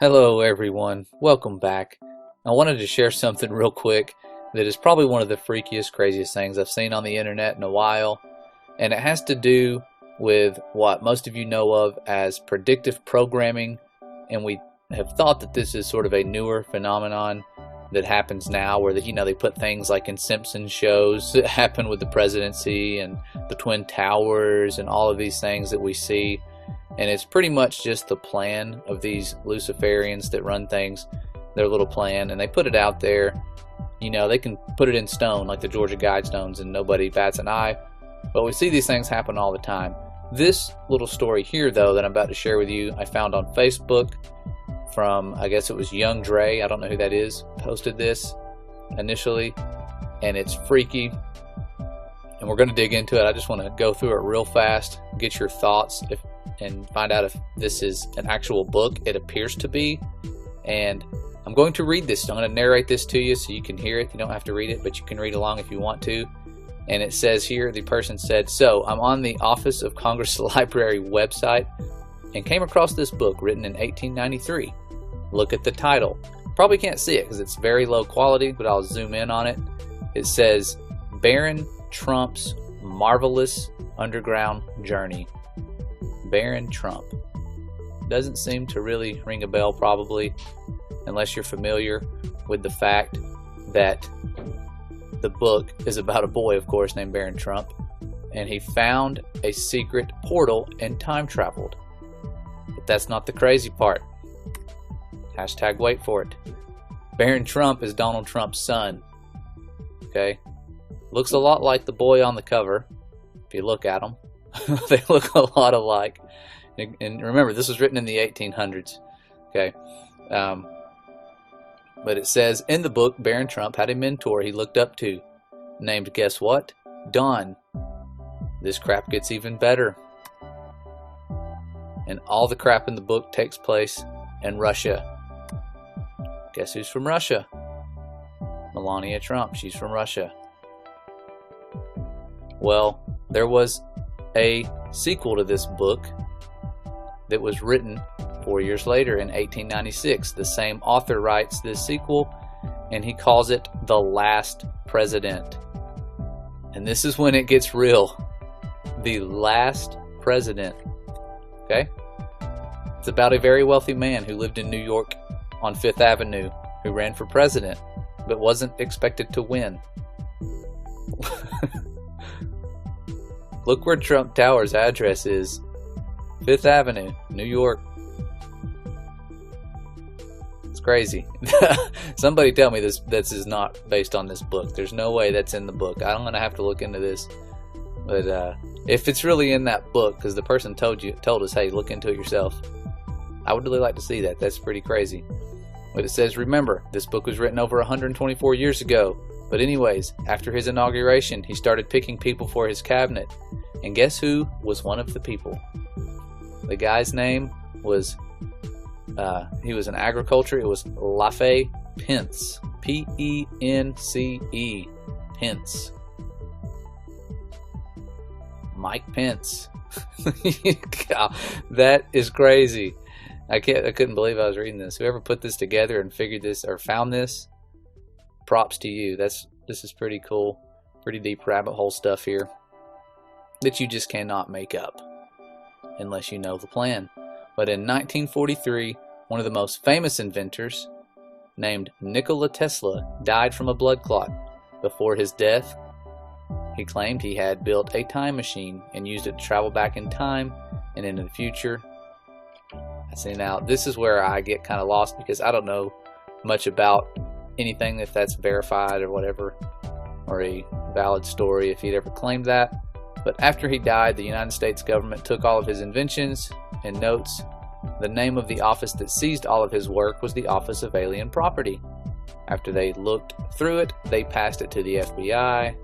Hello everyone, welcome back. I wanted to share something real quick that is probably one of the freakiest, craziest things I've seen on the internet in a while, and it has to do with what most of you know of as predictive programming, and we have thought that this is sort of a newer phenomenon that happens now where they put things like in Simpsons shows that happen with the presidency and the Twin Towers and all of these things that we see. And it's pretty much just the plan of these Luciferians that run things, their little plan, and they put it out there. They can put it in stone like the Georgia Guidestones and nobody bats an eye, but we see these things happen all the time. This little story here, though, that I'm about to share with you, I found on Facebook from, I guess it was Young Dre, I don't know who that is, posted this initially, and it's freaky, and we're going to dig into it. I just want to go through it real fast, get your thoughts, and find out if this is an actual book. It appears to be, and I'm going to read this. I'm going to narrate this to you so you can hear it. You don't have to read it, but you can read along if you want to. And it says here, the person said, "So I'm on the Office of Congress Library website and came across this book written in 1893. Look at the title." Probably can't see it because it's very low quality, but I'll zoom in on it. It says, "Baron Trump's Marvelous Underground Journey." Baron Trump. Doesn't seem to really ring a bell, probably, unless you're familiar with the fact that the book is about a boy, of course, named Baron Trump, and he found a secret portal and time traveled. But that's not the crazy part. Hashtag wait for it. Baron Trump is Donald Trump's son. Okay? Looks a lot like the boy on the cover, if you look at them. They look a lot alike. And remember, this was written in the 1800s. Okay. But it says, in the book, Baron Trump had a mentor he looked up to, named, guess what? Don. This crap gets even better. And all the crap in the book takes place in Russia. Guess who's from Russia? Melania Trump. She's from Russia. Well, there was a sequel to this book that was written 4 years later in 1896. The same author writes this sequel, and he calls it The Last President. And this is when it gets real. The Last President. Okay? It's about a very wealthy man who lived in New York on Fifth Avenue, who ran for president, but wasn't expected to win. Look where Trump Tower's address is. Fifth Avenue, New York. It's crazy. Somebody tell me this is not based on this book. There's no way that's in the book. I'm going to have to look into this. But if it's really in that book, because the person told us, hey, look into it yourself, I would really like to see that. That's pretty crazy. But it says, remember, this book was written over 124 years ago. But anyways, after his inauguration, he started picking people for his cabinet. And guess who was one of the people? The guy's name was, he was in agriculture. It was Pence. P-E-N-C-E. Pence. Mike Pence. God, that is crazy. I couldn't believe I was reading this. Whoever put this together and figured this or found this, props to you. This is pretty cool, pretty deep rabbit hole stuff here that you just cannot make up unless you know the plan. But in 1943, one of the most famous inventors, named Nikola Tesla, died from a blood clot. Before his death, he claimed he had built a time machine and used it to travel back in time and into the future. See, now this is where I get kind of lost because I don't know much about anything, if that's verified or whatever, or a valid story if he'd ever claimed that. But after he died, the United States government took all of his inventions and notes. The name of the office that seized all of his work was the Office of Alien Property. After they looked through it, they passed it to the FBI.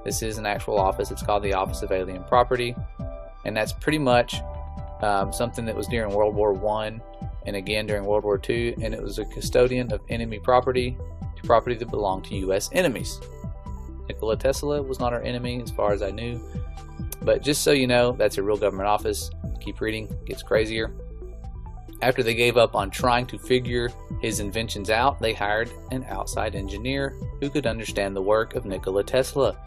This is an actual office. It's called the Office of Alien Property, and that's pretty much something that was during World War I and again during World War II, and it was a custodian of enemy property that belonged to U.S. enemies. Nikola Tesla was not our enemy as far as I knew, but just so you know, that's a real government office. Keep reading, it gets crazier. After they gave up on trying to figure his inventions out, they hired an outside engineer who could understand the work of Nikola Tesla.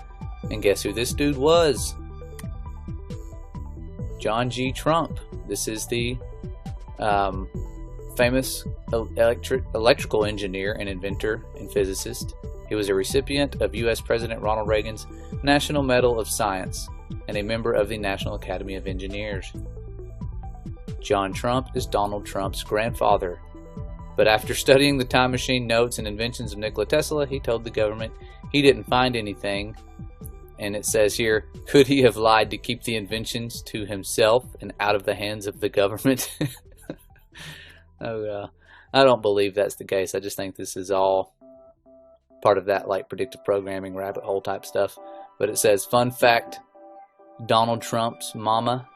And guess who this dude was? John G. Trump. This is the famous electrical engineer and inventor and physicist. He was a recipient of U.S. President Ronald Reagan's National Medal of Science and a member of the National Academy of Engineers. John Trump is Donald Trump's grandfather. But after studying the time machine notes and inventions of Nikola Tesla, he told the government he didn't find anything. And it says here, could he have lied to keep the inventions to himself and out of the hands of the government? I don't believe that's the case. I just think this is all part of that like predictive programming rabbit hole type stuff. But it says, fun fact, Donald Trump's mama,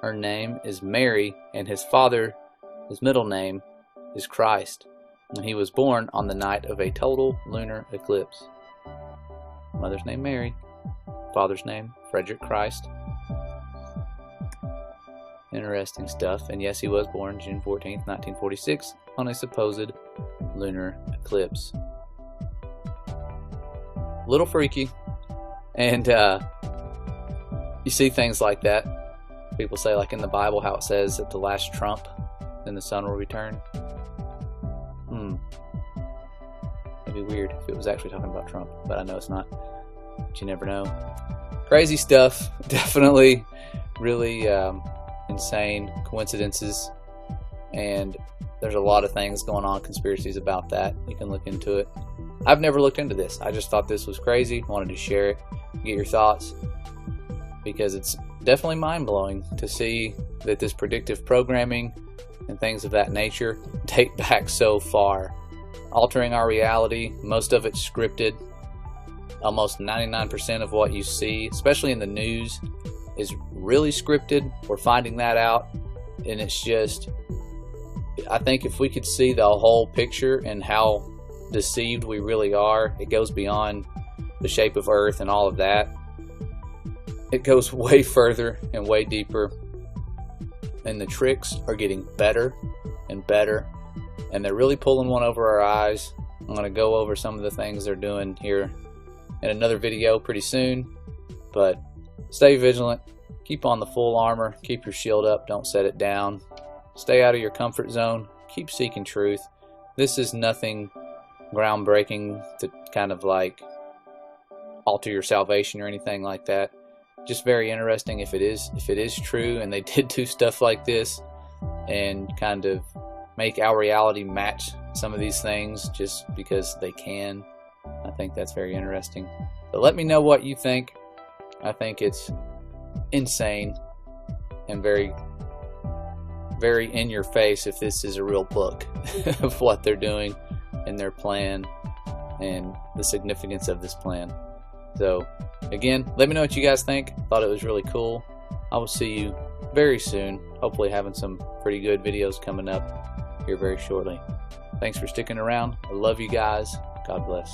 her name is Mary, and his father, his middle name is Christ. And he was born on the night of a total lunar eclipse. Mother's name Mary, father's name Frederick Christ. Interesting stuff. And yes, he was born June 14th, 1946 on a supposed lunar eclipse. A little freaky. And you see things like that. People say, like in the Bible, how it says at the last trump, then the sun will return. It'd be weird if it was actually talking about Trump, but I know it's not. But you never know. Crazy stuff. Definitely really insane coincidences. And there's a lot of things going on, conspiracies about that. You can look into it. I've never looked into this. I just thought this was crazy. Wanted to share it, get your thoughts, because it's definitely mind-blowing to see that this predictive programming and things of that nature date back so far, altering our reality. Most of it's scripted. Almost 99% of what you see, especially in the news, is really scripted. We're finding that out, and it's just, I think if we could see the whole picture and how deceived we really are, it goes beyond the shape of Earth and all of that. It goes way further and way deeper, and the tricks are getting better and better, and they're really pulling one over our eyes. I'm going to go over some of the things they're doing here in another video pretty soon, but stay vigilant, keep on the full armor, keep your shield up, don't set it down, stay out of your comfort zone, keep seeking truth. This is nothing groundbreaking to kind of like alter your salvation or anything like that. Just very interesting if it is true and they did do stuff like this and kind of make our reality match some of these things just because they can. I think that's very interesting. But let me know what you think. I think it's insane and very, very in your face if this is a real book of what they're doing and their plan and the significance of this plan. So again, let me know what you guys think. Thought it was really cool. I will see you very soon. Hopefully having some pretty good videos coming up here very shortly. Thanks for sticking around. I love you guys. God bless.